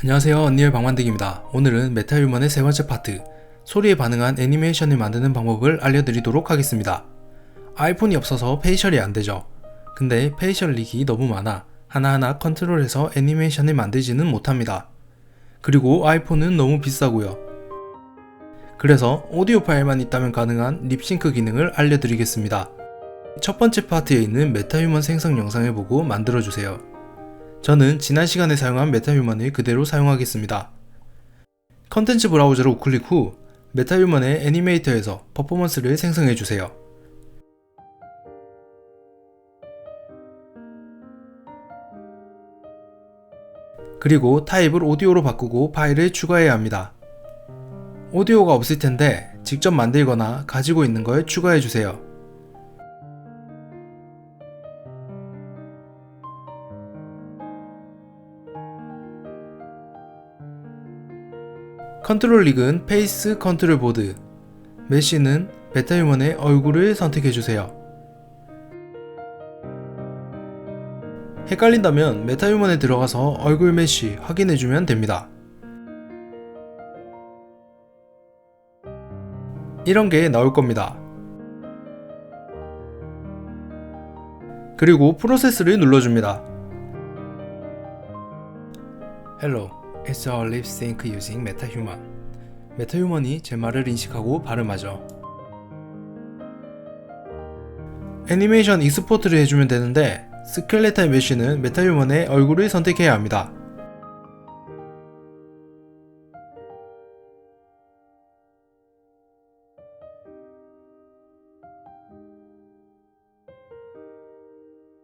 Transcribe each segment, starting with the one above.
안녕하세요, 언니의 방만득입니다. 오늘은 메타휴먼의 세 번째 파트, 소리에 반응한 애니메이션을 만드는 방법을 알려드리도록 하겠습니다. 아이폰이 없어서 페이셜이 안되죠. 근데 페이셜 릭이 너무 많아 하나하나 컨트롤해서 애니메이션을 만들지는 못합니다. 그리고 아이폰은 너무 비싸고요. 그래서 오디오 파일만 있다면 가능한 립싱크 기능을 알려드리겠습니다. 첫 번째 파트에 있는 메타휴먼 생성 영상을 보고 만들어주세요. 저는 지난 시간에 사용한 메타휴먼을 그대로 사용하겠습니다. 컨텐츠 브라우저로 우클릭 후 메타휴먼의 애니메이터에서 퍼포먼스를 생성해주세요. 그리고 타입을 오디오로 바꾸고 파일을 추가해야 합니다. 오디오가 없을 텐데 직접 만들거나 가지고 있는 걸 추가해주세요. 컨트롤 릭은 페이스 컨트롤 보드, 메쉬는 메타휴먼의 얼굴을 선택해주세요. 헷갈린다면 메타휴먼에 들어가서 얼굴 메쉬 확인해주면 됩니다. 이런게 나올 겁니다. 그리고 프로세스를 눌러줍니다. Hello, it's a lip sync using MetaHuman. 메타휴먼이 제 말을 인식하고 발음하죠. 애니메이션 익스포트를 해주면 되는데 스켈레탈 메쉬는 메타휴먼의 얼굴을 선택해야 합니다.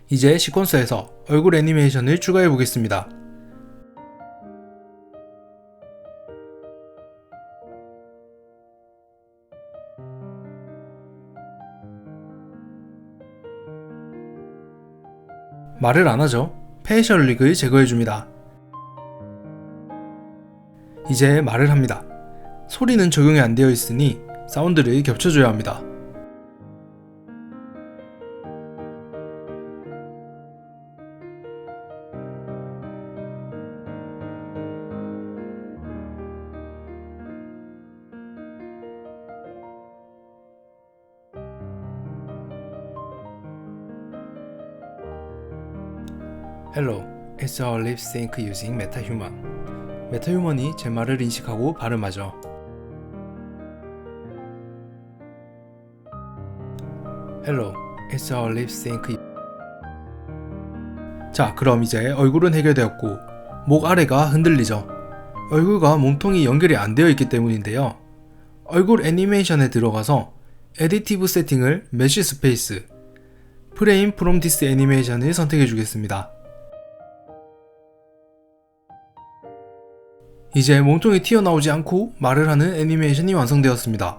이제 시퀀서에서 얼굴 애니메이션을 추가해 보겠습니다. 말을 안하죠? 페이셜 릭을 제거해줍니다. 이제 말을 합니다. 소리는 적용이 안되어 있으니 사운드를 겹쳐줘야 합니다. Hello, it's a lip sync using MetaHuman. 메타휴먼이 제 말을 인식하고 발음하죠. Hello, it's a lip sync. 자, 그럼 이제 얼굴은 해결되었고 목 아래가 흔들리죠. 얼굴과 몸통이 연결이 안 되어 있기 때문인데요. 얼굴 애니메이션에 들어가서 에디티브 세팅을 메쉬 스페이스, 프레임 프롬 디스 애니메이션을 선택해 주겠습니다. 이제 몸통이 튀어나오지 않고 말을 하는 애니메이션이 완성되었습니다.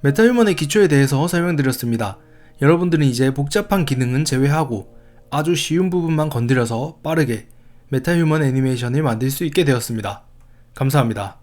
메타휴먼의 기초에 대해서 설명드렸습니다. 여러분들은 이제 복잡한 기능은 제외하고 아주 쉬운 부분만 건드려서 빠르게 메타휴먼 애니메이션을 만들 수 있게 되었습니다. 감사합니다.